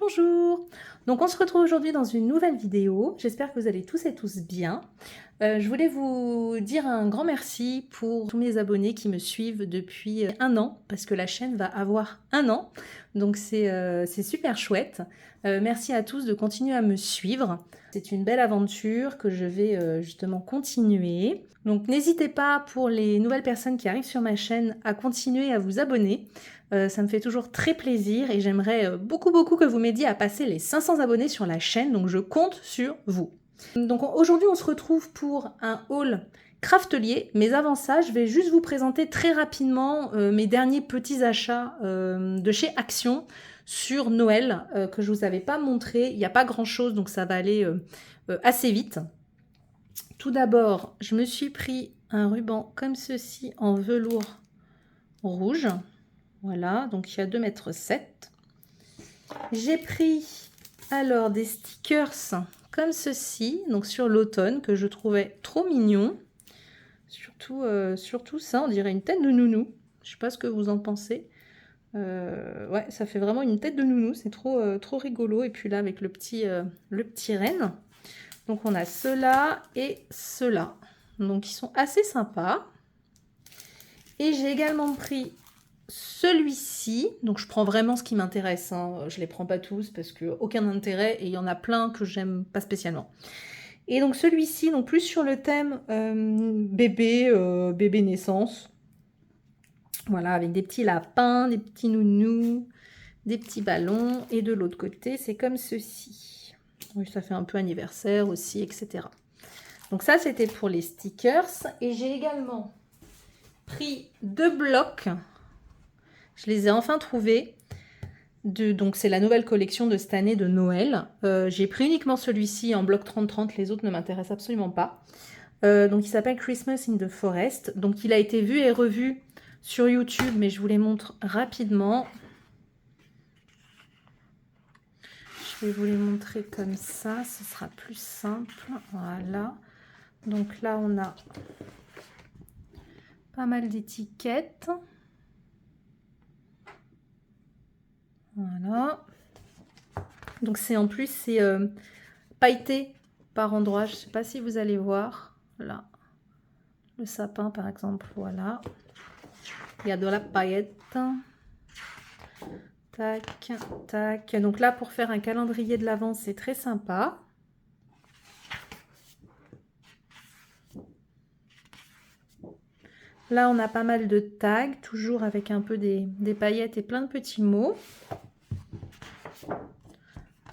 Bonjour! Donc on se retrouve aujourd'hui dans une nouvelle vidéo. J'espère que vous allez tous et tous bien. Je voulais vous dire un grand merci pour tous mes abonnés qui me suivent depuis un an, parce que la chaîne va avoir un an. Donc c'est super chouette. Merci à tous de continuer à me suivre. C'est une belle aventure que je vais justement continuer. Donc n'hésitez pas pour les nouvelles personnes qui arrivent sur ma chaîne à continuer à vous abonner. Ça me fait toujours très plaisir et j'aimerais beaucoup que vous m'aidiez à passer les 500 abonnés sur la chaîne, donc je compte sur vous. Donc aujourd'hui on se retrouve pour un haul craftelier, mais avant ça je vais juste vous présenter très rapidement mes derniers petits achats de chez Action sur Noël que je vous avais pas montré. Il n'y a pas grand chose donc ça va aller assez vite. Tout d'abord je me suis pris un ruban comme ceci en velours rouge. Voilà, donc il y a 2,7 m. J'ai pris alors des stickers comme ceci, donc sur l'automne, que je trouvais trop mignon. Surtout ça, on dirait une tête de nounou. Je sais pas ce que vous en pensez. Ouais, ça fait vraiment une tête de nounou, c'est trop rigolo. Et puis là, avec le petit renne. Donc on a ceux-là et ceux-là. Donc ils sont assez sympas. Et j'ai également pris celui-ci, donc je prends vraiment ce qui m'intéresse, hein. Je les prends pas tous parce que aucun intérêt et il y en a plein que j'aime pas spécialement. Et donc celui-ci, donc plus sur le thème bébé naissance. Voilà, avec des petits lapins, des petits nounous, des petits ballons. Et de l'autre côté, c'est comme ceci. Oui, ça fait un peu anniversaire aussi, etc. Donc ça, c'était pour les stickers. Et j'ai également pris 2 blocs. Je les ai enfin trouvés. Donc c'est la nouvelle collection de cette année de Noël. J'ai pris uniquement celui-ci en bloc 30-30, les autres ne m'intéressent absolument pas. Donc il s'appelle Christmas in the Forest. Donc il a été vu et revu sur YouTube, mais je vous les montre rapidement. Je vais vous les montrer comme ça, ce sera plus simple. Voilà. Donc là on a pas mal d'étiquettes. Voilà. Donc c'est en plus, c'est pailleté par endroits. Je ne sais pas si vous allez voir. Là. Le sapin par exemple, voilà. Il y a de la paillette. Tac, tac. Donc là, pour faire un calendrier de l'Avent, c'est très sympa. Là, on a pas mal de tags, toujours avec un peu des paillettes et plein de petits mots.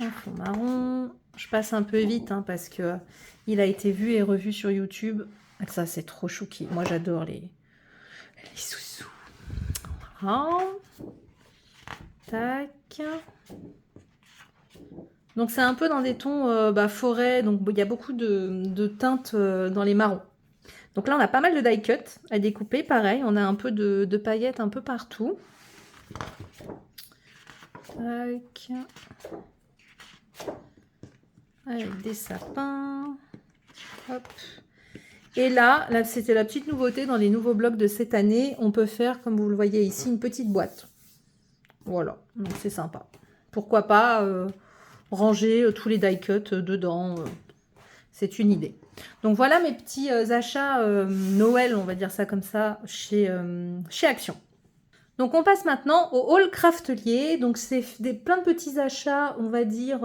Un fond marron. Je passe un peu vite hein, parce que il a été vu et revu sur YouTube. Ça, c'est trop chouki. Moi, j'adore les sous-sous. Voilà. Tac. Donc, c'est un peu dans des tons forêt. Donc, il y a beaucoup de teintes dans les marrons. Donc là, on a pas mal de die cut à découper. Pareil, on a un peu de paillettes un peu partout. Tac. Avec des sapins. Hop. Et là c'était la petite nouveauté dans les nouveaux blocs de cette année. On peut faire, comme vous le voyez ici, une petite boîte. Voilà, donc c'est sympa. Pourquoi pas ranger tous les die cut dedans. C'est une idée. Donc voilà mes petits achats Noël, on va dire ça comme ça, chez Action. Donc on passe maintenant au haul craftelier. Donc c'est plein de petits achats, on va dire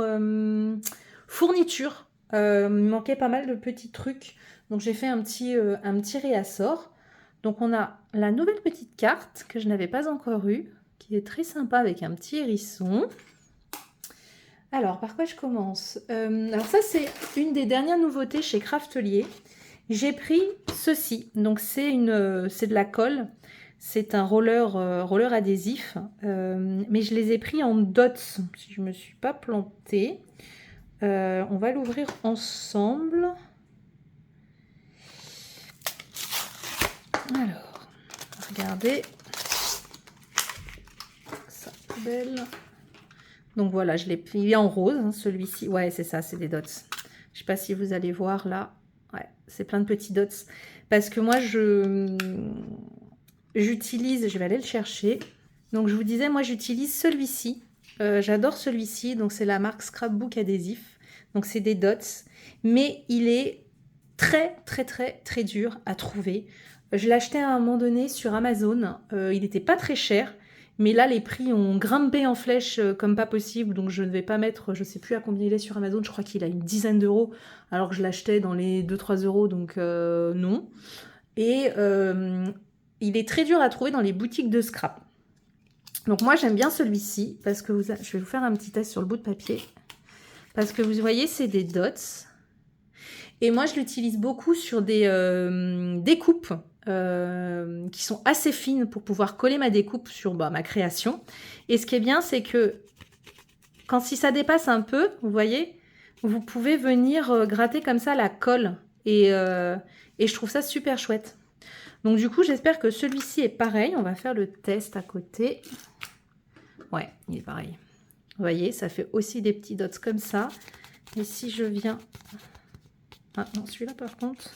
fourniture. Il manquait pas mal de petits trucs. Donc j'ai fait un petit réassort. Donc on a la nouvelle petite carte que je n'avais pas encore eue, qui est très sympa avec un petit hérisson. Alors, par quoi je commence? Alors ça, c'est une des dernières nouveautés chez Craftelier. J'ai pris ceci. Donc, c'est de la colle. C'est un roller adhésif. Mais je les ai pris en dots, si je ne me suis pas plantée. On va l'ouvrir ensemble. Alors, regardez. Ça, belle. Donc voilà, je l'ai plié en rose, hein, celui-ci. Ouais, c'est ça, c'est des dots. Je sais pas si vous allez voir là. Ouais, c'est plein de petits dots. Parce que moi, j'utilise, je vais aller le chercher. Donc je vous disais, moi j'utilise celui-ci j'adore celui-ci. Donc c'est la marque Scrapbook Adhésif. Donc c'est des dots. Mais il est très très très très dur à trouver. Je l'ai acheté à un moment donné sur Amazon. Il n'était pas très cher. Mais là, les prix ont grimpé en flèche comme pas possible. Donc je ne vais pas mettre, je ne sais plus à combien il est sur Amazon. Je crois qu'il a une dizaine d'euros. Alors que je l'achetais dans les 2-3 euros. Donc non. Et il est très dur à trouver dans les boutiques de scrap. Donc moi j'aime bien celui-ci parce que je vais vous faire un petit test sur le bout de papier. Parce que vous voyez, c'est des dots. Et moi je l'utilise beaucoup sur des découpes qui sont assez fines pour pouvoir coller ma découpe sur ma création. Et ce qui est bien, c'est que si ça dépasse un peu, vous voyez, vous pouvez venir gratter comme ça la colle. Et je trouve ça super chouette. Donc du coup, j'espère que celui-ci est pareil. On va faire le test à côté. Ouais, il est pareil. Vous voyez, ça fait aussi des petits dots comme ça. Et si je viens... Ah non, celui-là par contre...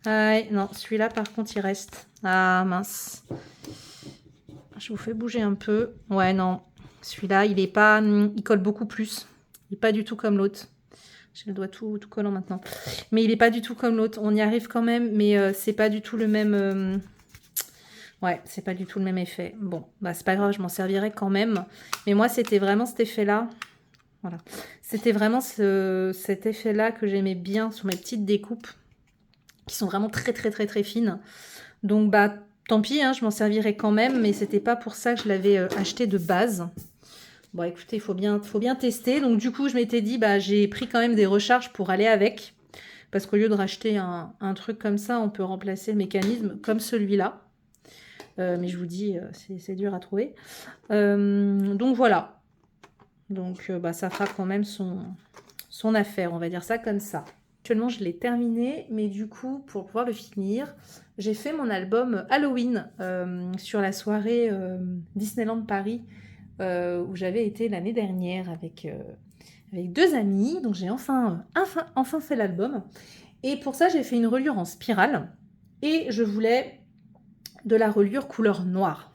Ah, non, celui-là par contre, il reste. Ah mince. Je vous fais bouger un peu. Ouais, non. Celui-là, il est pas... Il colle beaucoup plus. Il n'est pas du tout comme l'autre. J'ai le doigt tout collant maintenant. Mais il n'est pas du tout comme l'autre. On y arrive quand même, mais c'est pas du tout le même... Ouais, c'est pas du tout le même effet. Bon, bah c'est pas grave, je m'en servirai quand même. Mais moi, c'était vraiment cet effet-là. Voilà. C'était vraiment cet effet-là que j'aimais bien sur mes petites découpes, qui sont vraiment très très très très fines. Donc bah tant pis, hein, je m'en servirai quand même, mais c'était pas pour ça que je l'avais acheté de base. Bon écoutez, il faut bien tester. Donc du coup, je m'étais dit, bah j'ai pris quand même des recharges pour aller avec. Parce qu'au lieu de racheter un truc comme ça, on peut remplacer le mécanisme comme celui-là. Mais je vous dis, c'est dur à trouver. Donc voilà. Donc bah, ça fera quand même son affaire, on va dire ça comme ça. Actuellement, je l'ai terminé, mais du coup, pour pouvoir le finir, j'ai fait mon album Halloween sur la soirée Disneyland Paris, où j'avais été l'année dernière avec 2 amis. Donc j'ai enfin fait l'album. Et pour ça, j'ai fait une reliure en spirale. Et je voulais de la reliure couleur noire.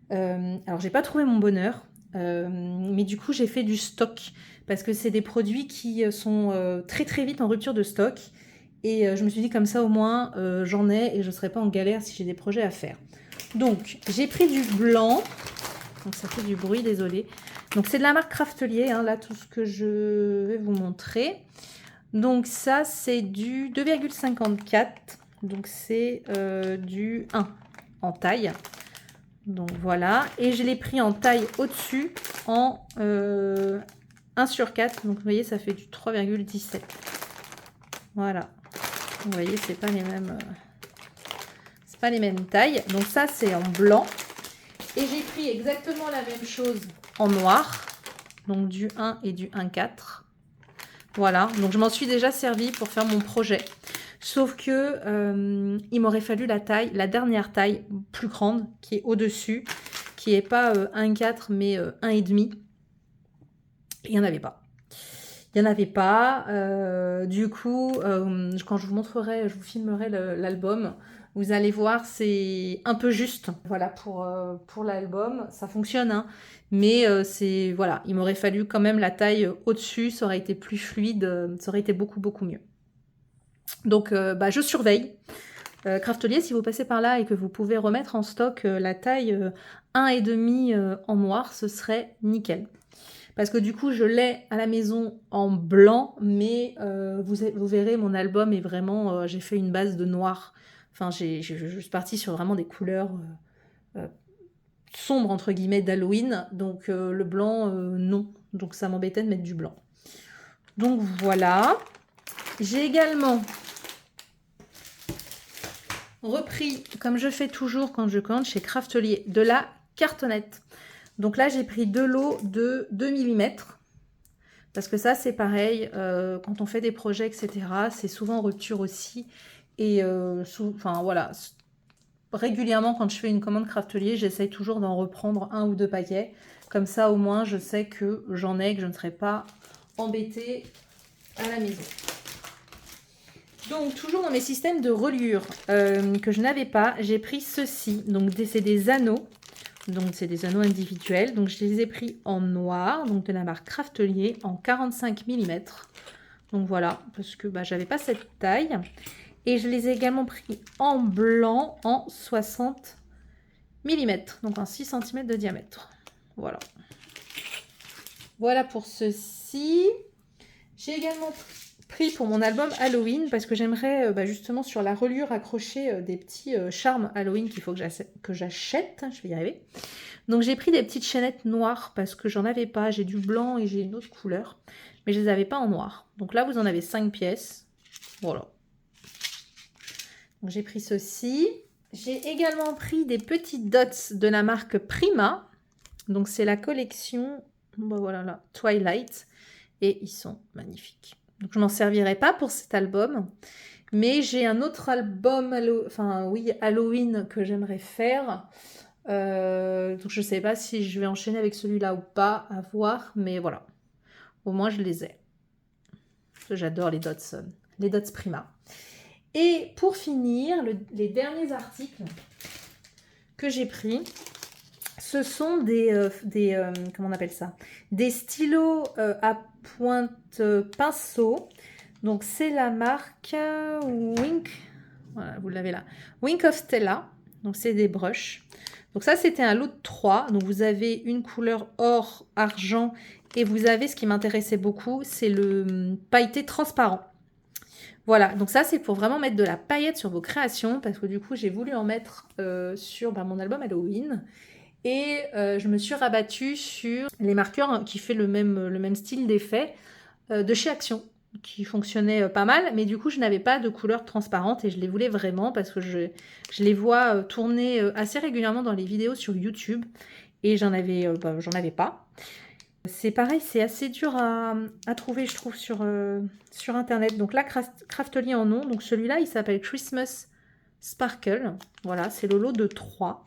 Alors, j'ai pas trouvé mon bonheur. Mais du coup, j'ai fait du stock. Parce que c'est des produits qui sont très très vite en rupture de stock. Et je me suis dit comme ça au moins j'en ai et je ne serai pas en galère si j'ai des projets à faire. Donc j'ai pris du blanc. Donc ça fait du bruit, désolé. Donc c'est de la marque Craftelier, hein, là tout ce que je vais vous montrer. Donc ça c'est du 2,54. Donc c'est du 1 en taille. Donc voilà. Et je l'ai pris en taille au-dessus en 1/4. Donc vous voyez ça fait du 3,17. Voilà. Vous voyez, c'est pas les mêmes tailles. Donc ça, c'est en blanc. Et j'ai pris exactement la même chose en noir. Donc du 1 et du 1,4. Voilà. Donc je m'en suis déjà servi pour faire mon projet. Sauf que il m'aurait fallu la dernière taille plus grande, qui est au-dessus, qui n'est pas 1,4 mais 1,5. Il n'y en avait pas. Il n'y en avait pas. Du coup, quand je vous montrerai, je vous filmerai l'album, vous allez voir, c'est un peu juste. Voilà pour l'album. Ça fonctionne, hein, mais voilà, il m'aurait fallu quand même la taille au-dessus. Ça aurait été plus fluide. Ça aurait été beaucoup, beaucoup mieux. Donc, je surveille. Craftelier, si vous passez par là et que vous pouvez remettre en stock la taille 1,5 en noir, ce serait nickel. Parce que du coup, je l'ai à la maison en blanc, mais vous verrez, mon album est vraiment... j'ai fait une base de noir. Enfin, je suis partie sur vraiment des couleurs sombres, entre guillemets, d'Halloween. Donc, le blanc, non. Donc, ça m'embêtait de mettre du blanc. Donc, voilà. J'ai également repris, comme je fais toujours quand je commande chez Craftelier, de la cartonnette. Donc là, j'ai pris 2 lots de 2 mm. Parce que ça, c'est pareil. Quand on fait des projets, etc., c'est souvent en rupture aussi. Et enfin, voilà. Régulièrement, quand je fais une commande Craftelier, j'essaye toujours d'en reprendre 1 ou 2 paquets. Comme ça, au moins, je sais que j'en ai, que je ne serai pas embêtée à la maison. Donc, toujours dans mes systèmes de reliure que je n'avais pas, j'ai pris ceci. Donc, c'est des anneaux Donc c'est des anneaux individuels. Donc je les ai pris en noir, donc de la marque Craftelier, en 45 mm. Donc voilà, parce que j'avais pas cette taille. Et je les ai également pris en blanc en 60 mm, donc en 6 cm de diamètre. Voilà. Voilà pour ceci. J'ai également pris pour mon album Halloween, parce que j'aimerais justement sur la reliure accrocher des petits charmes Halloween qu'il faut que j'achète. Je vais y arriver. Donc j'ai pris des petites chaînettes noires parce que j'en avais pas. J'ai du blanc et j'ai une autre couleur, mais je les avais pas en noir. Donc là vous en avez 5 pièces. Voilà. Donc j'ai pris ceci. J'ai également pris des petits dots de la marque Prima. Donc c'est la collection, voilà là, Twilight. Et ils sont magnifiques. Donc je m'en servirai pas pour cet album. Mais j'ai un autre album, Halloween que j'aimerais faire. Donc je sais pas si je vais enchaîner avec celui-là ou pas, à voir. Mais voilà, au moins je les ai. J'adore les dots Prima. Et pour finir, les derniers articles que j'ai pris, ce sont comment on appelle ça, des stylos à pointe pinceau. Donc c'est la marque Wink, voilà, vous l'avez là, Wink of Stella. Donc c'est des brushes. Donc ça c'était un lot de 3. Donc vous avez une couleur or, argent, et vous avez, ce qui m'intéressait beaucoup, c'est le pailleté transparent. Voilà, donc ça c'est pour vraiment mettre de la paillette sur vos créations, parce que du coup j'ai voulu en mettre sur mon album Halloween. Et je me suis rabattue sur les marqueurs qui fait le même style d'effet de chez Action, qui fonctionnait pas mal. Mais du coup, je n'avais pas de couleur transparente et je les voulais vraiment parce que je les vois tourner assez régulièrement dans les vidéos sur YouTube. Et j'en avais pas. C'est pareil, c'est assez dur à trouver, je trouve, sur Internet. Donc là, Craftelier en ont. Donc celui-là, il s'appelle Christmas Sparkle. Voilà, c'est le lot de 3.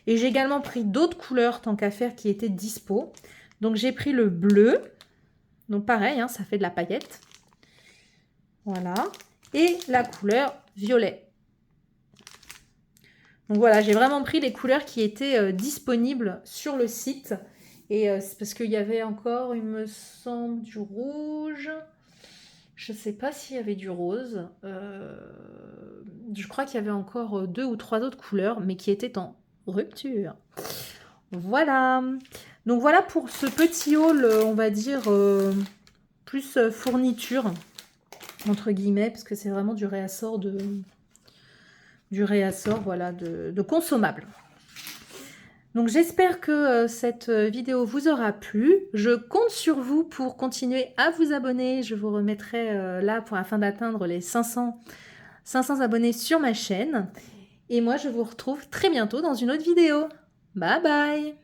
Et j'ai également pris d'autres couleurs, tant qu'à faire, qui étaient dispo. Donc j'ai pris le bleu. Donc pareil, ça fait de la paillette. Voilà. Et la couleur violet. Donc voilà, j'ai vraiment pris les couleurs qui étaient disponibles sur le site. Et c'est parce qu'il y avait encore, il me semble, du rouge. Je ne sais pas s'il y avait du rose. Je crois qu'il y avait encore 2 ou 3 autres couleurs, mais qui étaient en rupture. Voilà. Donc voilà pour ce petit haul, on va dire, plus fourniture, entre guillemets, parce que c'est vraiment du réassort voilà, de consommables. Donc j'espère que cette vidéo vous aura plu. Je compte sur vous pour continuer à vous abonner. Je vous remettrai là afin d'atteindre les 500 abonnés sur ma chaîne. Et moi, je vous retrouve très bientôt dans une autre vidéo. Bye bye!